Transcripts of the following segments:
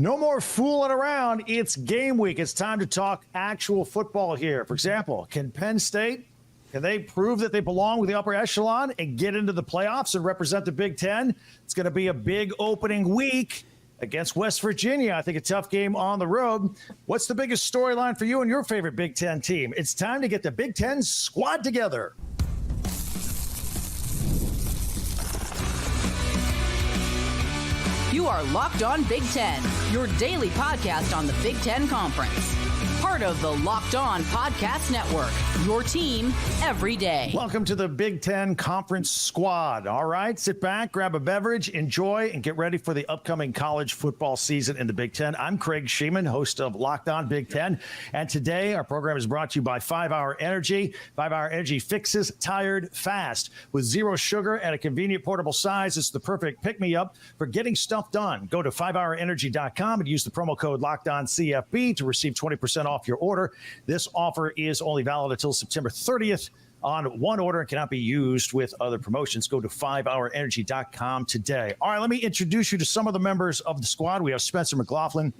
No more fooling around. It's game week. It's time to talk actual football here. For example, can Penn State, can they prove that they belong with the upper echelon and get into the playoffs and represent the Big Ten? It's going to be a big opening week against West Virginia. I think a tough game on the road. What's the biggest storyline for you and your favorite Big Ten team? It's time to get the Big Ten squad together. You are Locked On Big Ten, your daily podcast on the Big Ten Conference. Part of the Locked On Podcast Network, your team every day. Welcome to the Big Ten Conference Squad. All right, sit back, grab a beverage, enjoy, and get ready for the upcoming college football season in the Big Ten. I'm Craig Shemon, host of Locked On Big Ten, and today our program is brought to you by 5 Hour Energy. 5 Hour Energy fixes tired fast. With zero sugar and a convenient portable size, it's the perfect pick-me-up for getting stuff done. Go to 5hourenergy.com and use the promo code LOCKEDONCFB to receive 20% off your order. This offer is only valid until September 30th on one order and cannot be used with other promotions. Go to 5hourenergy.com today. All right, let me introduce you to some of the members of the squad. We have Spencer McLaughlin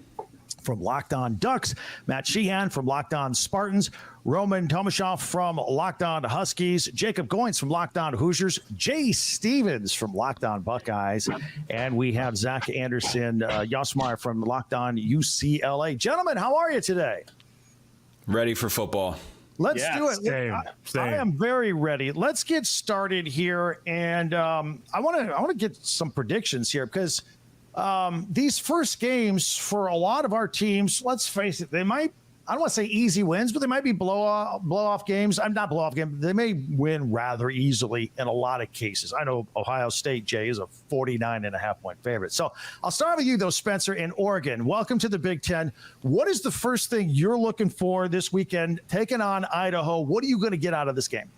from Locked On Ducks, Matt Sheehan from Locked On Spartans, Roman Tomashoff from Locked On Huskies, Jacob Goins from Locked On Hoosiers, Jay Stevens from Locked On Buckeyes, and we have Zach Anderson Yosmeyer from Locked On UCLA. Gentlemen, how are you today? Ready for football. Let's do it. Same. I am very ready. Let's get started here, and I want to get some predictions here because these first games for a lot of our teams, let's face it, they might, I don't want to say easy wins, but they might be blow-off games. I'm not blow-off games. They may win rather easily in a lot of cases. I know Ohio State, Jay, is a 49.5-point favorite. So I'll start with you, though, Spencer, in Oregon. Welcome to the Big Ten. What is the first thing you're looking for this weekend, taking on Idaho? What are you going to get out of this game?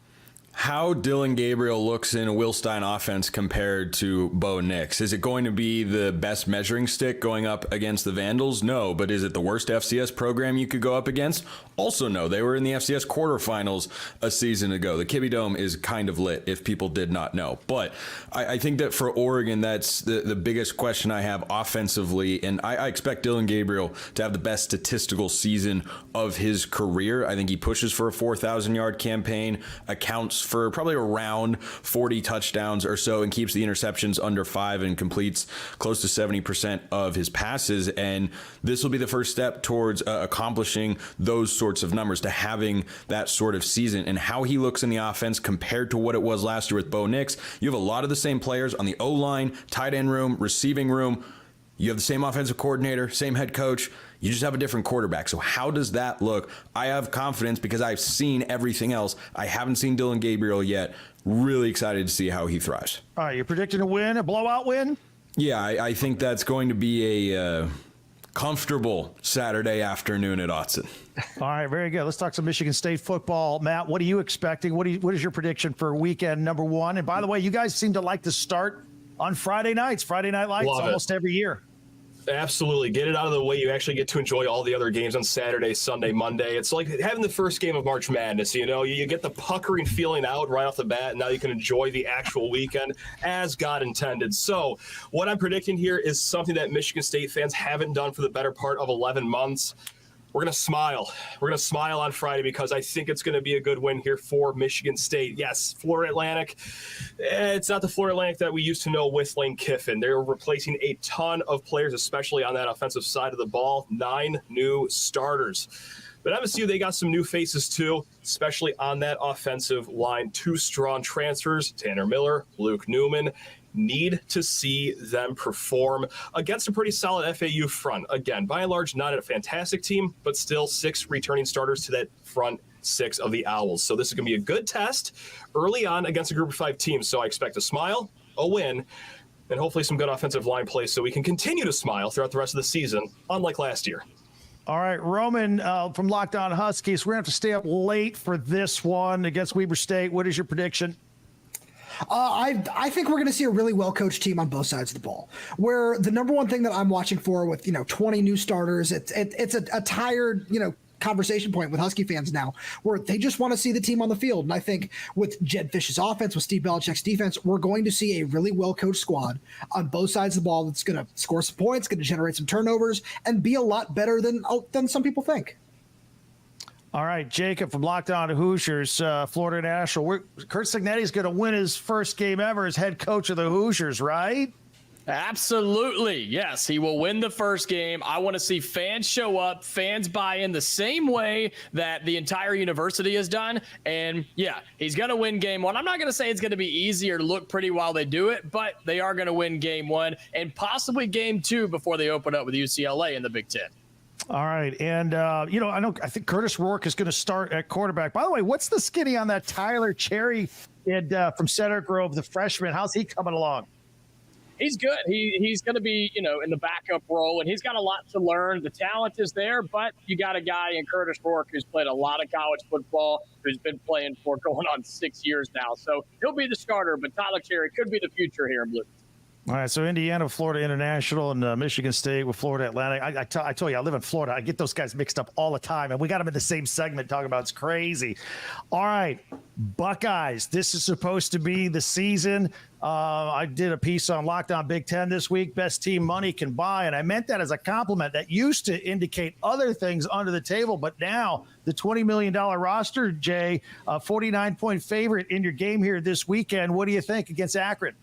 How Dylan Gabriel looks in a Will Stein offense compared to Bo Nix. Is it going to be the best measuring stick going up against the Vandals? No. But is it the worst FCS program you could go up against? Also no. They were in the FCS quarterfinals a season ago. The Kibbie Dome is kind of lit if people did not know. But I think that for Oregon, that's the biggest question I have offensively. And I expect Dylan Gabriel to have the best statistical season of his career. I think he pushes for a 4,000-yard campaign, accounts for probably around 40 touchdowns or so, and keeps the interceptions under 5 and completes close to 70% of his passes. And this will be the first step towards accomplishing those sorts of numbers, to having that sort of season. And how he looks in the offense compared to what it was last year with Bo Nix, you have a lot of the same players on the O-line, tight end room, receiving room. You have the same offensive coordinator, same head coach. You just have a different quarterback. So how does that look? I have confidence because I've seen everything else. I haven't seen Dylan Gabriel yet. Really excited to see how he thrives. All right, you're predicting a win, a blowout win? Yeah, I think that's going to be a comfortable Saturday afternoon at Autzen. All right, very good. Let's talk some Michigan State football. Matt, what are you expecting? What is your prediction for weekend number one? And by the way, you guys seem to like to start on Friday nights, Friday Night Lights, almost every year. Absolutely. Get it out of the way. You actually get to enjoy all the other games on Saturday, Sunday, Monday. It's like having the first game of March Madness. You know, you get the puckering feeling out right off the bat, and now you can enjoy the actual weekend as God intended. So what I'm predicting here is something that Michigan State fans haven't done for the better part of 11 months. We're going to smile. We're going to smile on Friday because I think it's going to be a good win here for Michigan State. Yes, Florida Atlantic. It's not the Florida Atlantic that we used to know with Lane Kiffin. They're replacing a ton of players, especially on that offensive side of the ball. 9 new starters. But MSU, they got some new faces too, especially on that offensive line. 2 strong transfers, Tanner Miller, Luke Newman. Need to see them perform against a pretty solid FAU front. Again, by and large, not a fantastic team, but still 6 returning starters to that front 6 of the Owls. So this is going to be a good test early on against a group of 5 teams. So I expect a smile, a win, and hopefully some good offensive line play so we can continue to smile throughout the rest of the season, unlike last year. All right, Roman from Locked On Huskies. We're going to have to stay up late for this one against Weber State. What is your prediction? I think we're going to see a really well-coached team on both sides of the ball, where the number one thing that I'm watching for with, 20 new starters, it's a tired, conversation point with Husky fans now, where they just want to see the team on the field. And I think with Jed Fish's offense, with Steve Belichick's defense, we're going to see a really well-coached squad on both sides of the ball that's going to score some points, going to generate some turnovers, and be a lot better than some people think. All right, Jacob from Locked On Hoosiers, Florida International. Curt Cignetti's going to win his first game ever as head coach of the Hoosiers, right? Absolutely. Yes, he will win the first game. I want to see fans show up, fans buy in the same way that the entire university has done. And yeah, he's going to win game one. I'm not going to say it's going to be easy or look pretty while they do it, but they are going to win game one and possibly game two before they open up with UCLA in the Big Ten. All right. And, I think Curtis Rourke is going to start at quarterback. By the way, what's the skinny on that Tyler Cherry kid from Center Grove, the freshman? How's he coming along? He's good. He's going to be, in the backup role, and he's got a lot to learn. The talent is there, but you got a guy in Curtis Rourke who's played a lot of college football, who's been playing for going on 6 years now. So he'll be the starter, but Tyler Cherry could be the future here in Blue. All right, so Indiana, Florida International, and Michigan State with Florida Atlantic. I told you, I live in Florida. I get those guys mixed up all the time, and we got them in the same segment talking about it's crazy. All right, Buckeyes. This is supposed to be the season. I did a piece on Locked On Big Ten this week, best team money can buy, and I meant that as a compliment. That used to indicate other things under the table, but now the $20 million roster, Jay, 49-point favorite in your game here this weekend. What do you think against Akron?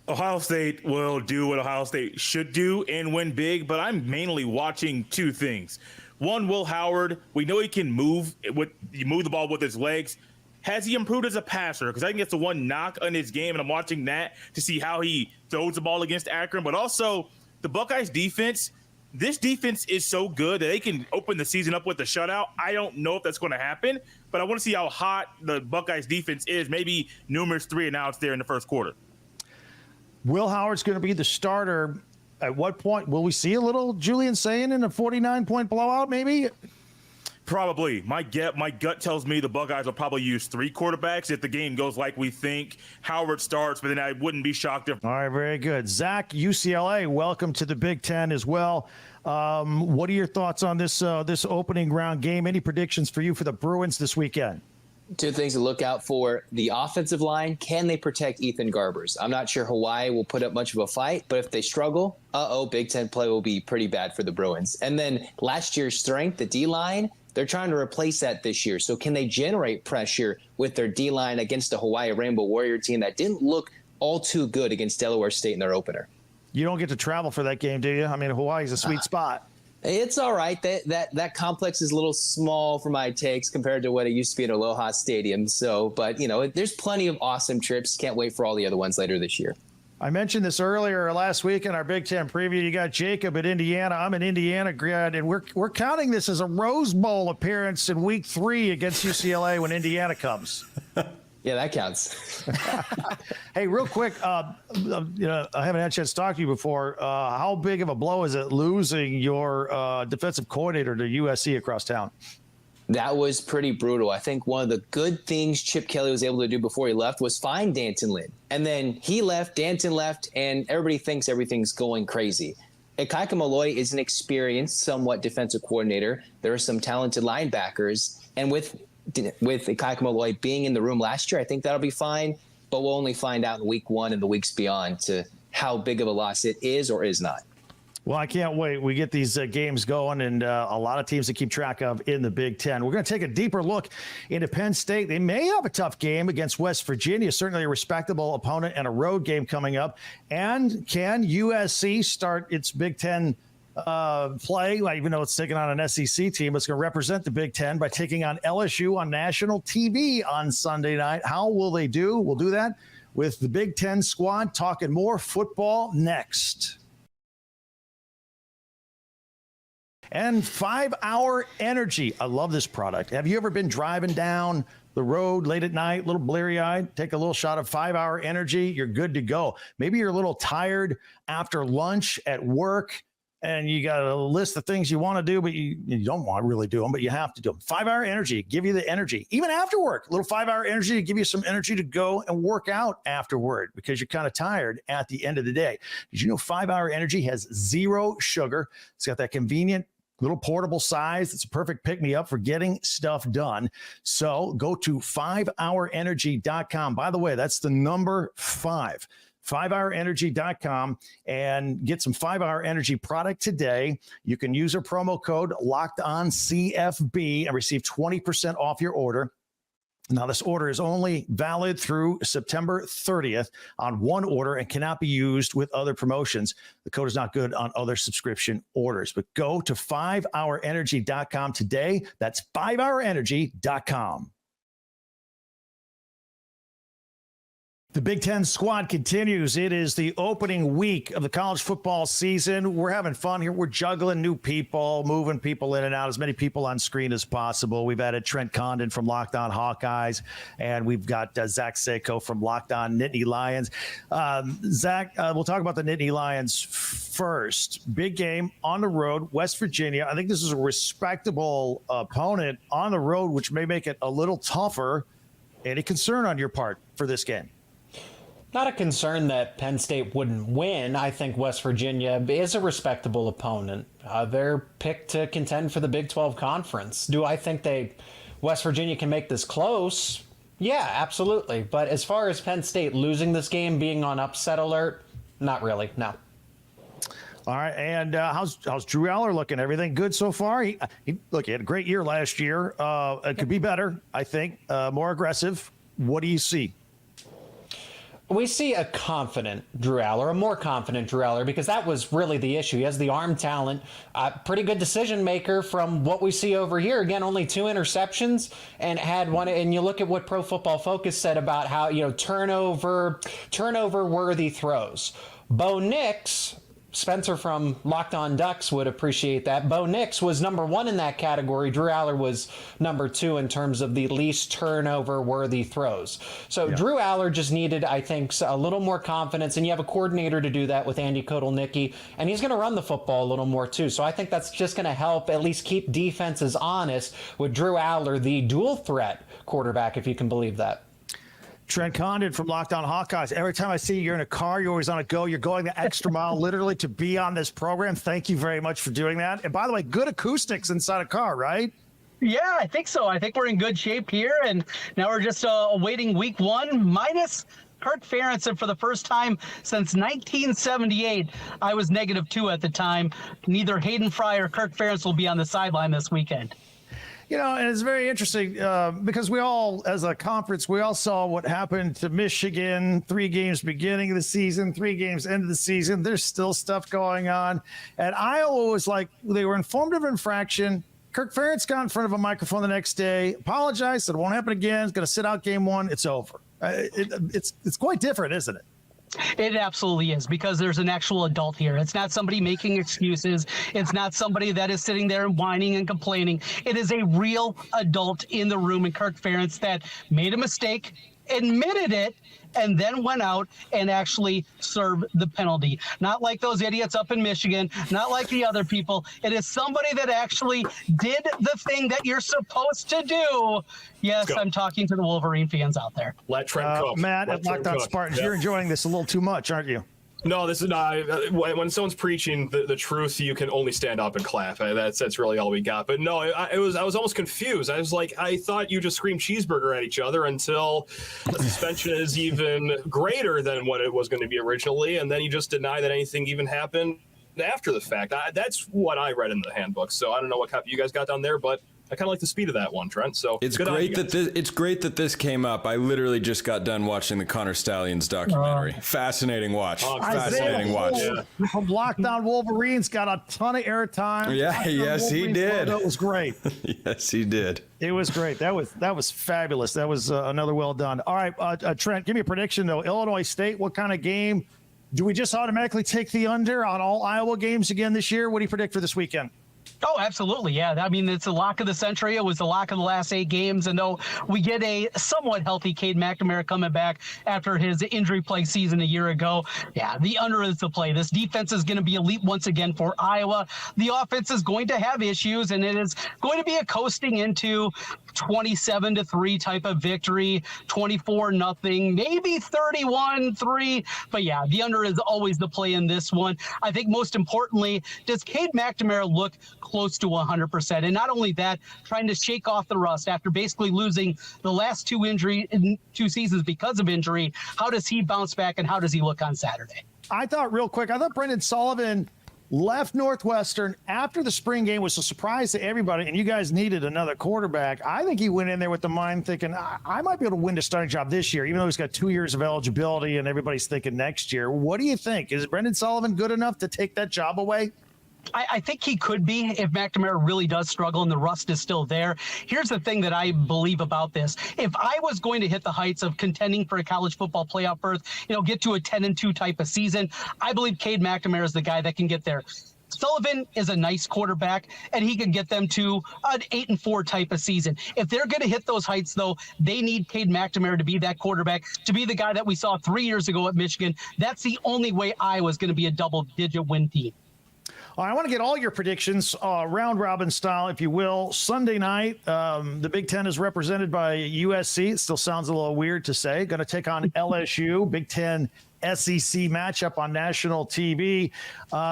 Ohio State will do what Ohio State should do and win big, but I'm mainly watching two things. One, Will Howard. We know he can move the ball with his legs. Has he improved as a passer? Because I think it's the one knock on his game, and I'm watching that to see how he throws the ball against Akron. But also, the Buckeyes defense, this defense is so good that they can open the season up with a shutout. I don't know if that's going to happen, but I want to see how hot the Buckeyes defense is. Maybe numerous 3 and outs there in the first quarter. Will Howard's going to be the starter. At what point will we see a little Julian Sayin in a 49-point blowout, maybe? Probably. My gut tells me the Buckeyes will probably use 3 quarterbacks if the game goes like we think. Howard starts, but then I wouldn't be shocked if. All right, very good. Zach, UCLA, welcome to the Big Ten as well. What are your thoughts on this opening round game? Any predictions for you for the Bruins this weekend? 2 things to look out for. The offensive line, can they protect Ethan Garbers? I'm not sure Hawaii will put up much of a fight, but if they struggle, Big Ten play will be pretty bad for the Bruins. And then last year's strength, the D-line, they're trying to replace that this year. So can they generate pressure with their D-line against the Hawaii Rainbow Warrior team that didn't look all too good against Delaware State in their opener? You don't get to travel for that game, do you? I mean, Hawaii's a sweet spot. It's all right. That complex is a little small for my takes compared to what it used to be at Aloha Stadium. So, but, there's plenty of awesome trips. Can't wait for all the other ones later this year. I mentioned this earlier last week in our Big Ten preview. You got Jacob at Indiana. I'm an Indiana grad, and we're counting this as a Rose Bowl appearance in week 3 against UCLA when Indiana comes. Yeah, that counts. Hey, real quick, I haven't had a chance to talk to you before. How big of a blow is it losing your defensive coordinator to USC across town? That was pretty brutal. I think one of the good things Chip Kelly was able to do before he left was find Danton Lynn. And then he left, Danton left, and everybody thinks everything's going crazy. Ikaika Malloy is an experienced, somewhat defensive coordinator. There are some talented linebackers. And with Ikaika Malloy being in the room last year, I think that'll be fine. But we'll only find out in week 1 and the weeks beyond to how big of a loss it is or is not. Well, I can't wait. We get these games going, and a lot of teams to keep track of in the Big Ten. We're going to take a deeper look into Penn State. They may have a tough game against West Virginia, certainly a respectable opponent, and a road game coming up. And can USC start its Big Ten play, even though it's taking on an SEC team? It's going to represent the Big Ten by taking on LSU on national TV on Sunday night. How will they do? We'll do that with the Big Ten squad, talking more football next. And 5 Hour Energy. I love this product. Have you ever been driving down the road late at night, a little bleary-eyed? Take a little shot of 5 Hour Energy. You're good to go. Maybe you're a little tired after lunch at work, and you got a list of things you want to do, but you don't want to really do them, but you have to do them. 5 Hour Energy, give you the energy. Even after work, a little 5 Hour Energy to give you some energy to go and work out afterward because you're kind of tired at the end of the day. Did you know 5 Hour Energy has 0 sugar? It's got that convenient Little portable size. It's a perfect pick-me-up for getting stuff done. So go to 5hourenergy.com. By the way, that's the number 5. 5hourenergy.com and get some 5-Hour Energy product today. You can use our promo code LOCKEDONCFB and receive 20% off your order. Now, this order is only valid through September 30th on one order and cannot be used with other promotions. The code is not good on other subscription orders, but go to 5hourenergy.com today. That's 5hourenergy.com. The Big Ten squad continues. It is the opening week of the college football season. We're having fun here. We're juggling new people, moving people in and out, as many people on screen as possible. We've added Trent Condon from Locked On Hawkeyes, and we've got Zach Seiko from Locked On Nittany Lions. Zach, we'll talk about the Nittany Lions first. Big game on the road, West Virginia. I think this is a respectable opponent on the road, which may make it a little tougher. Any concern on your part for this game? Not a concern that Penn State wouldn't win. I think West Virginia is a respectable opponent. They're picked to contend for the Big 12 Conference. Do I think West Virginia can make this close? Yeah, absolutely. But as far as Penn State losing this game, being on upset alert, not really, no. All right, and how's Drew Aller looking? Everything good so far? He had a great year last year. It could be better, I think, more aggressive. What do you see? We see a confident Drew Aller, a more confident Drew Aller, because that was really the issue. He has the arm talent, pretty good decision maker from what we see over here. Again, only 2 interceptions and had one. And you look at what Pro Football Focus said about how, turnover worthy throws. Bo Nix, Spencer from Locked On Ducks would appreciate that. Bo Nix was number 1 in that category. Drew Aller was number 2 in terms of the least turnover-worthy throws. So yeah. Drew Aller just needed, I think, a little more confidence, and you have a coordinator to do that with Andy Kotelnicki, and he's going to run the football a little more too. So I think that's just going to help at least keep defenses honest with Drew Aller, the dual threat quarterback, if you can believe that. Trent Condon from Locked On Hawkeyes. Every time I see you're in a car, you're always on a go. You're going the extra mile, literally, to be on this program. Thank you very much for doing that. And by the way, good acoustics inside a car, right? Yeah, I think so. I think we're in good shape here. And now we're just awaiting week 1 minus Kirk Ferentz. And for the first time since 1978, I was -2 at the time. Neither Hayden Fry or Kirk Ferentz will be on the sideline this weekend. And it's very interesting because we all, as a conference, we all saw what happened to Michigan. 3 games beginning of the season, 3 games end of the season. There's still stuff going on. And Iowa was like, they were informed of infraction. Kirk Ferentz got in front of a microphone the next day, apologized, said it won't happen again. It's going to sit out game 1. It's over. It's quite different, isn't it? It absolutely is, because there's an actual adult here. It's not somebody making excuses. It's not somebody that is sitting there and whining and complaining. It is a real adult in the room, and Kirk Ferentz that made a mistake, admitted it, and then went out and actually served the penalty. Not like those idiots up in Michigan, not like the other people. It is somebody that actually did the thing that you're supposed to do. Yes, I'm talking to the Wolverine fans out there. Let Trent cook. Matt at Locked On Spartans, you're enjoying this a little too much, aren't you? No, this is not. When someone's preaching the truth, you can only stand up and clap. That's really all we got. But no, I was almost confused. I was like, I thought you just screamed cheeseburger at each other until the suspension is even greater than what it was going to be originally, and then you just deny that anything even happened after the fact. That's what I read in the handbook. So I don't know what copy you guys got down there, but I kind of like the speed of that one, Trent. So it's great that this came up. I literally just got done watching the Connor Stallions documentary. Fascinating watch. Fascinating watch. Yeah. From Locked On Wolverines got a ton of airtime. Yeah, yes, he did. That was great. Yes, he did. It was great. That was fabulous. That was another well done. All right, Trent, give me a prediction though. Illinois State, what kind of game? Do we just automatically take the under on all Iowa games again this year? What do you predict for this weekend? Oh, absolutely. Yeah. I mean, it's a lock of the century. It was the lock of the last 8 games. And though we get a somewhat healthy Cade McNamara coming back after his injury-plagued season a year ago, yeah, the under is the play. This defense is going to be elite once again for Iowa. The offense is going to have issues, and it is going to be a coasting into 27-3 type of victory, 24-0, maybe 31-3. But yeah, the under is always the play in this one. I think most importantly, does Cade McNamara look close to 100%. And not only that, trying to shake off the rust after basically losing the last two seasons because of injury. How does he bounce back, and how does he look on Saturday? I thought Brendan Sullivan left Northwestern after the spring game was a surprise to everybody, and you guys needed another quarterback. I think he went in there with the mind thinking, I might be able to win the starting job this year, even though he's got 2 years of eligibility and everybody's thinking next year. What do you think? Is Brendan Sullivan good enough to take that job away? I think he could be if McNamara really does struggle and the rust is still there. Here's the thing that I believe about this. If I was going to hit the heights of contending for a college football playoff berth, get to a 10-2 type of season, I believe Cade McNamara is the guy that can get there. Sullivan is a nice quarterback, and he can get them to an 8-4 type of season. If they're going to hit those heights, though, they need Cade McNamara to be that quarterback, to be the guy that we saw 3 years ago at Michigan. That's the only way Iowa's going to be a double-digit win team. All right, I want to get all your predictions, round robin style, if you will. Sunday night, the Big Ten is represented by USC. It still sounds a little weird to say. Going to take on LSU, Big Ten SEC matchup on national TV.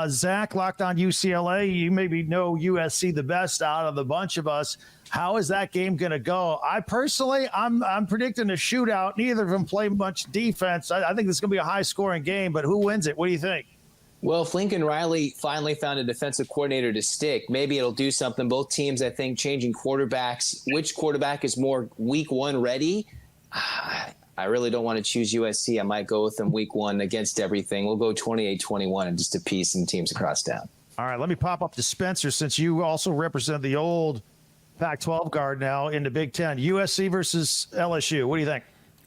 Zach, locked on UCLA. You maybe know USC the best out of the bunch of us. How is that game going to go? I personally, I'm predicting a shootout. Neither of them play much defense. I think this is going to be a high-scoring game, but who wins it? What do you think? Well, if Lincoln Riley finally found a defensive coordinator to stick, maybe it'll do something. Both teams, I think, changing quarterbacks. Which quarterback is more week one ready? I really don't want to choose USC. I might go with them week one against everything. We'll go 28-21 and just appease some teams across town. All right, let me pop up to Spencer, since you also represent the old Pac-12 guard now in the Big Ten. USC versus LSU. What do you think?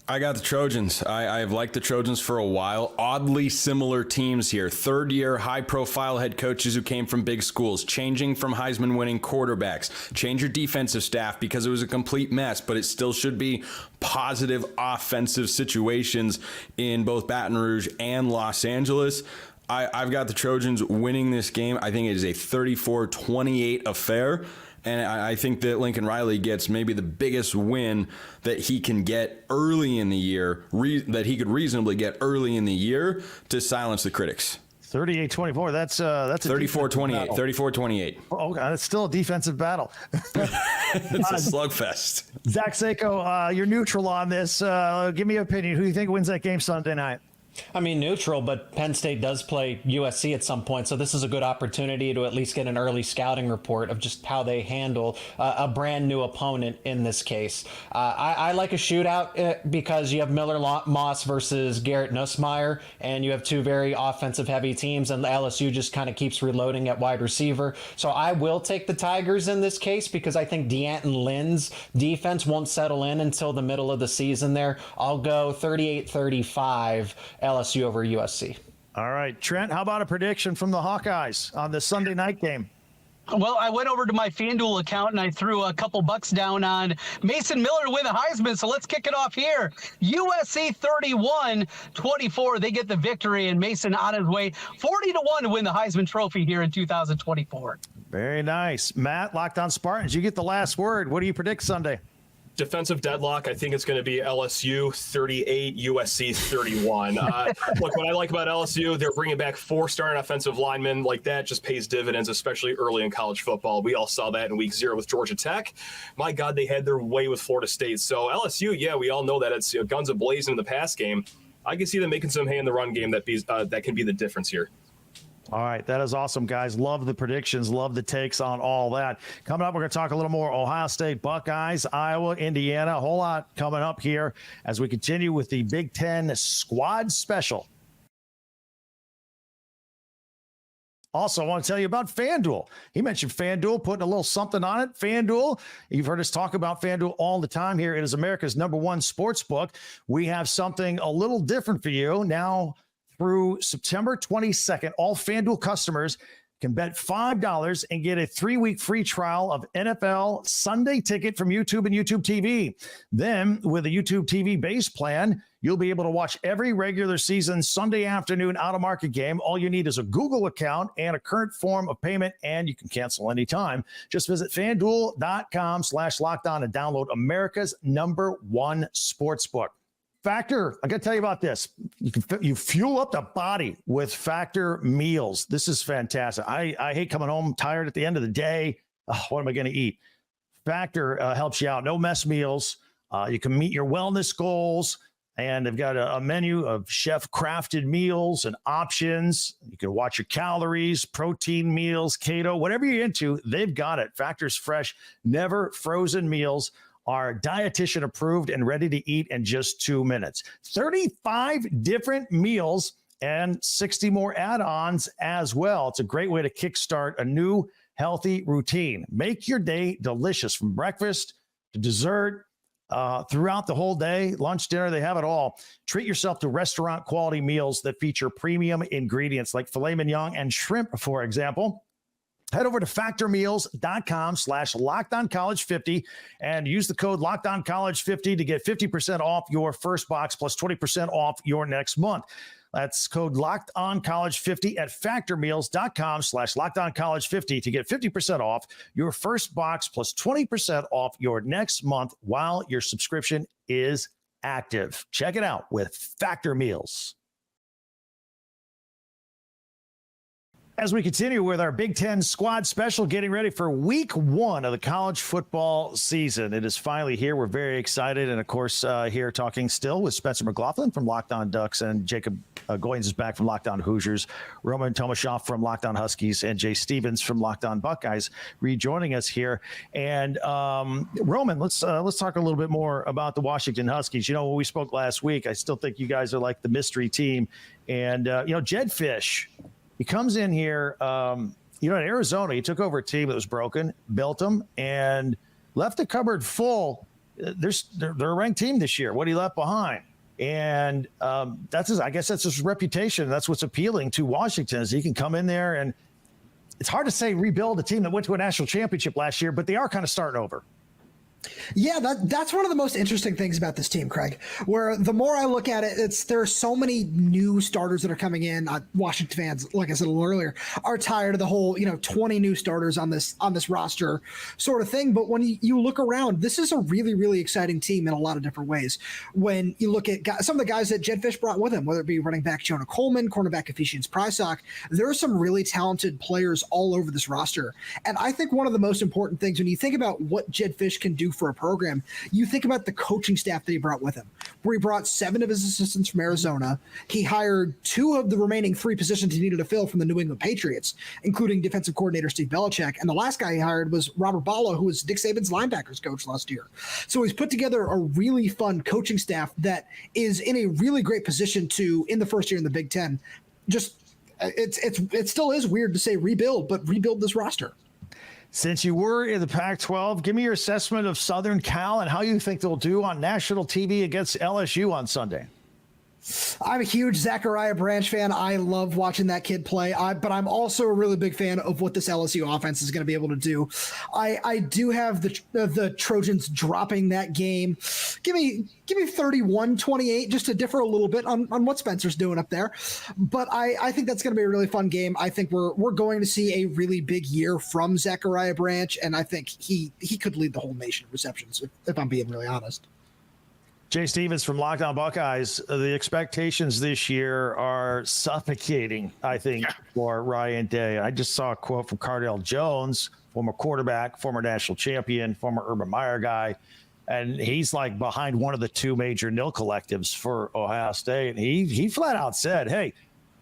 I got the Trojans. I've liked the Trojans for a while. Oddly similar teams here. Third-year, high-profile head coaches who came from big schools, changing from Heisman-winning quarterbacks. Change your defensive staff because it was a complete mess, but it still should be positive offensive situations in both Baton Rouge and Los Angeles. I've got the Trojans winning this game. I think it is a 34-28 affair. And I think that Lincoln Riley gets maybe the biggest win that he can get early in the year, that he could reasonably get early in the year to silence the critics. 38-24. That's a 34-28. 34-28. Oh, that's still a defensive battle. It's a slugfest. Zach Sako, you're neutral on this. Give me an opinion. Who do you think wins that game Sunday night? I mean, neutral, but Penn State does play USC at some point, so this is a good opportunity to at least get an early scouting report of just how they handle a brand new opponent in this case. I like a shootout because you have Miller Moss versus Garrett Nussmeier, and you have two very offensive-heavy teams, and LSU just kind of keeps reloading at wide receiver. So I will take the Tigers in this case because I think D'Anton Lynn's defense won't settle in until the middle of the season there. I'll go 38-35. LSU over USC. All right, Trent, how about a prediction from the Hawkeyes on the Sunday night game? Well, I went over to my FanDuel account and I threw a couple bucks down on Mason Miller to win the Heisman. So let's kick it off here. USC 31-24. They get the victory, and Mason on his way 40-1 to win the Heisman Trophy here in 2024. Very nice. Matt, locked on Spartans. You get the last word. What do you predict Sunday? Defensive deadlock. I think it's going to be LSU 38, USC 31. Look, what I like about LSU, they're bringing back 4 starting offensive linemen. Like, that just pays dividends, especially early in college football. We all saw that in week 0 with Georgia Tech. My God, they had their way with Florida State. So LSU, yeah, we all know that it's guns a-blazing in the pass game. I can see them making some hay in the run game that can be the difference here. All right, that is awesome, guys. Love the predictions, love the takes on all that. Coming up, we're going to talk a little more Ohio State, Buckeyes, Iowa, Indiana. A whole lot coming up here as we continue with the Big Ten Squad Special. Also, I want to tell you about FanDuel. He mentioned FanDuel, putting a little something on it. FanDuel, you've heard us talk about FanDuel all the time here. It is America's #1 sports book. We have something a little different for you now. Through September 22nd, all FanDuel customers can bet $5 and get a 3-week free trial of NFL Sunday Ticket from YouTube and YouTube TV. Then, with a YouTube TV base plan, you'll be able to watch every regular season Sunday afternoon out-of-market game. All you need is a Google account and a current form of payment, and you can cancel anytime. Just visit FanDuel.com/lockedon and download America's #1 sportsbook. Factor, I got to tell you about this. You fuel up the body with Factor meals. This is fantastic. I hate coming home tired at the end of the day. Oh, what am I going to eat? Factor helps you out. No mess meals. You can meet your wellness goals. And they've got a menu of chef-crafted meals and options. You can watch your calories, protein meals, keto, whatever you're into, they've got it. Factor's fresh, never frozen meals are dietitian approved and ready to eat in just 2 minutes. 35 different meals and 60 more add-ons as well. It's a great way to kickstart a new healthy routine. Make your day delicious from breakfast to dessert. Throughout the whole day, lunch, dinner, they have it all. Treat yourself to restaurant quality meals that feature premium ingredients like filet mignon and shrimp, for example. Head over to factormeals.com/LockedOnCollege50 and use the code LockedOnCollege50 to get 50% off your first box plus 20% off your next month. That's code LockedOnCollege50 at factormeals.com/LockedOnCollege50 to get 50% off your first box plus 20% off your next month while your subscription is active. Check it out with Factor Meals. As we continue with our Big Ten squad special, getting ready for week 1 of the college football season. It is finally here. We're very excited. And, of course, here talking still with Spencer McLaughlin from Locked On Ducks, and Jacob Goins is back from Locked On Hoosiers, Roman Tomashoff from Locked On Huskies, and Jay Stevens from Locked On Buckeyes rejoining us here. And, Roman, let's talk a little bit more about the Washington Huskies. You know, when we spoke last week, I still think you guys are like the mystery team. And, Jed Fish, he comes in here, in Arizona, he took over a team that was broken, built them, and left the cupboard full. They're a ranked team this year, what he left behind. And that's his reputation. That's what's appealing to Washington, is he can come in there, and it's hard to say rebuild a team that went to a national championship last year, but they are kind of starting over. Yeah, that's one of the most interesting things about this team, Craig, where the more I look at it, there are so many new starters that are coming in. Washington fans, like I said a little earlier, are tired of the whole, 20 new starters on this roster sort of thing. But when you look around, this is a really, really exciting team in a lot of different ways. When you look at some of the guys that Jed Fish brought with him, whether it be running back Jonah Coleman, cornerback Ephesians Prysock, there are some really talented players all over this roster. And I think one of the most important things when you think about what Jed Fish can do for a program, you think about the coaching staff that he brought with him, where he brought 7 of his assistants from Arizona. He hired 2 of the remaining 3 positions he needed to fill from the New England Patriots, including defensive coordinator Steve Belichick. And the last guy he hired was Robert Bala, who was Dick Saban's linebackers coach last year. So he's put together a really fun coaching staff that is in a really great position to, in the first year in the Big Ten, it still is weird to say rebuild, but rebuild this roster. Since you were in the Pac-12, give me your assessment of Southern Cal and how you think they'll do on national TV against LSU on Sunday. I'm a huge Zachariah Branch fan. I love watching that kid play. But I'm also a really big fan of what this LSU offense is going to be able to do. I do have the Trojans dropping that game. Give me 31-28, just to differ a little bit on what Spencer's doing up there. But I think that's going to be a really fun game. I think we're going to see a really big year from Zachariah Branch, and I think he could lead the whole nation in receptions, if I'm being really honest. Jay Stevens from Locked On Buckeyes. The expectations this year are suffocating, I think, for Ryan Day. I just saw a quote from Cardale Jones, former quarterback, former national champion, former Urban Meyer guy. And he's like behind one of the 2 major nil collectives for Ohio State. And he flat out said, hey,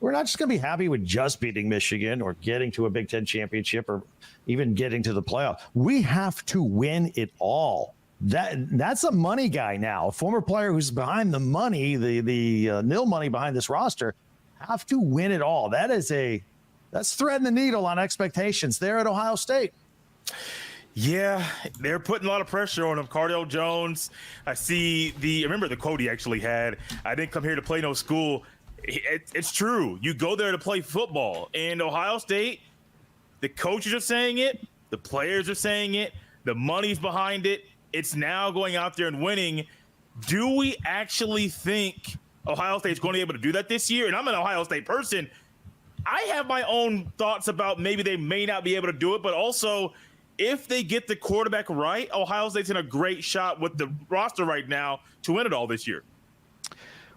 we're not just going to be happy with just beating Michigan or getting to a Big Ten championship or even getting to the playoff. We have to win it all. That's a money guy now, a former player who's behind the money, the nil money behind this roster, have to win it all. That's threading the needle on expectations there at Ohio State. Yeah, they're putting a lot of pressure on him. Cardale Jones, I remember the quote he actually had, I didn't come here to play no school. It's true. You go there to play football. And Ohio State, the coaches are saying it, the players are saying it, the money's behind it. It's now going out there and winning. Do we actually think Ohio State's going to be able to do that this year? And I'm an Ohio State person. I have my own thoughts about maybe they may not be able to do it, but also if they get the quarterback right, Ohio State's in a great shot with the roster right now to win it all this year.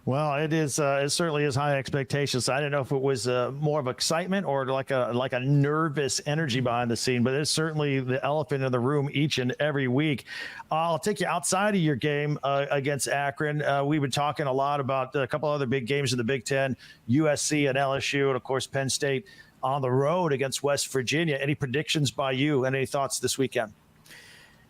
Well, it is. It certainly is high expectations. I don't know if it was more of excitement or like a nervous energy behind the scene, but it's certainly the elephant in the room each and every week. I'll take you outside of your game against Akron. We've been talking a lot about a couple other big games in the Big Ten, USC and LSU, and of course Penn State on the road against West Virginia. Any predictions by you and any thoughts this weekend?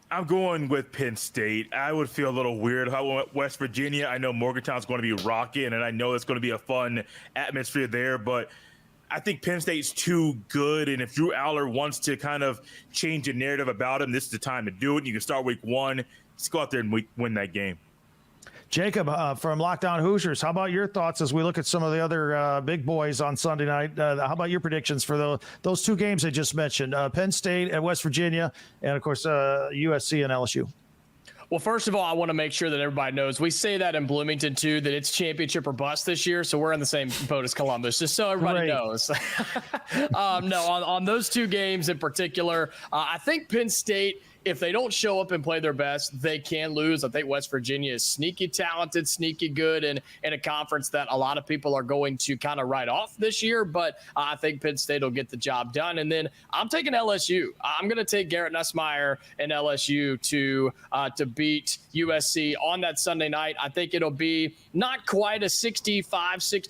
I'm going with Penn State. I would feel a little weird how I went West Virginia. I know Morgantown's going to be rocking, and I know it's going to be a fun atmosphere there, but I think Penn State's too good, and if Drew Aller wants to kind of change the narrative about him, this is the time to do it. You can start week 1. Just go out there and win that game. Jacob from Locked On Hoosiers, how about your thoughts as we look at some of the other big boys on Sunday night? How about your predictions for those two games I just mentioned, Penn State and West Virginia, and, of course, USC and LSU? Well, first of all, I want to make sure that everybody knows we say that in Bloomington, too, that it's championship or bust this year. So we're in the same boat as Columbus, just so everybody knows. No, on those two games in particular, I think Penn State, if they don't show up and play their best, they can lose. I think West Virginia is sneaky talented, sneaky good, and in a conference that a lot of people are going to kind of write off this year. But I think Penn State will get the job done. And then I'm taking LSU. I'm going to take Garrett Nussmeier and LSU to beat USC on that Sunday night. I think it'll be not quite a 65-60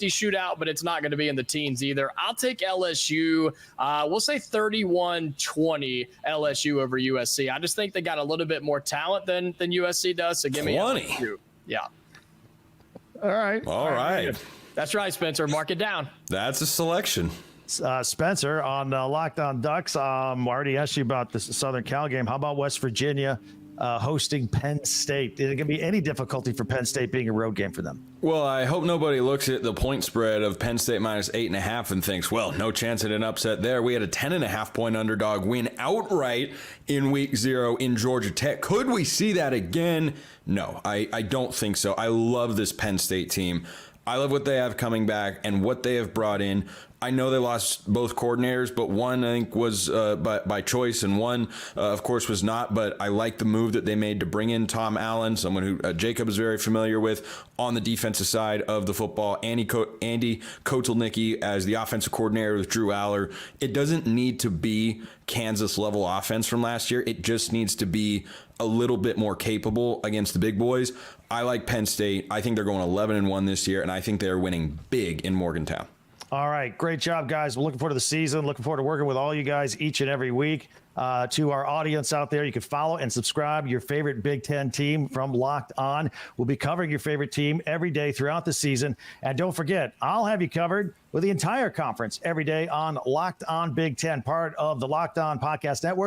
shootout, but it's not going to be in the teens either. I'll take LSU. We'll say 31-20 LSU over USC. I just think they got a little bit more talent than USC does. So give me 20. LSU. Yeah. All right. That's right, Spencer. Mark it down. That's a selection. Spencer on Locked On Ducks. I already asked you about the Southern Cal game. How about West Virginia hosting Penn State? Is it going to be any difficulty for Penn State being a road game for them? Well, I hope nobody looks at the point spread of Penn State minus 8.5 and thinks, well, no chance at an upset there. We had a 10.5 point underdog win outright in week 0 in Georgia Tech. Could we see that again? No, I don't think so. I love this Penn State team. I love what they have coming back and what they have brought in. I know they lost both coordinators, but one I think was by choice and one, of course, was not. But I like the move that they made to bring in Tom Allen, someone who Jacob is very familiar with on the defensive side of the football. Andy Kotelnicki as the offensive coordinator with Drew Aller. It doesn't need to be Kansas-level offense from last year. It just needs to be a little bit more capable against the big boys. I like Penn State. I think they're going 11-1 this year, and I think they're winning big in Morgantown. All right. Great job, guys. We're looking forward to the season. Looking forward to working with all you guys each and every week. To our audience out there, you can follow and subscribe your favorite Big Ten team from Locked On. We'll be covering your favorite team every day throughout the season. And don't forget, I'll have you covered with the entire conference every day on Locked On Big Ten, part of the Locked On Podcast Network.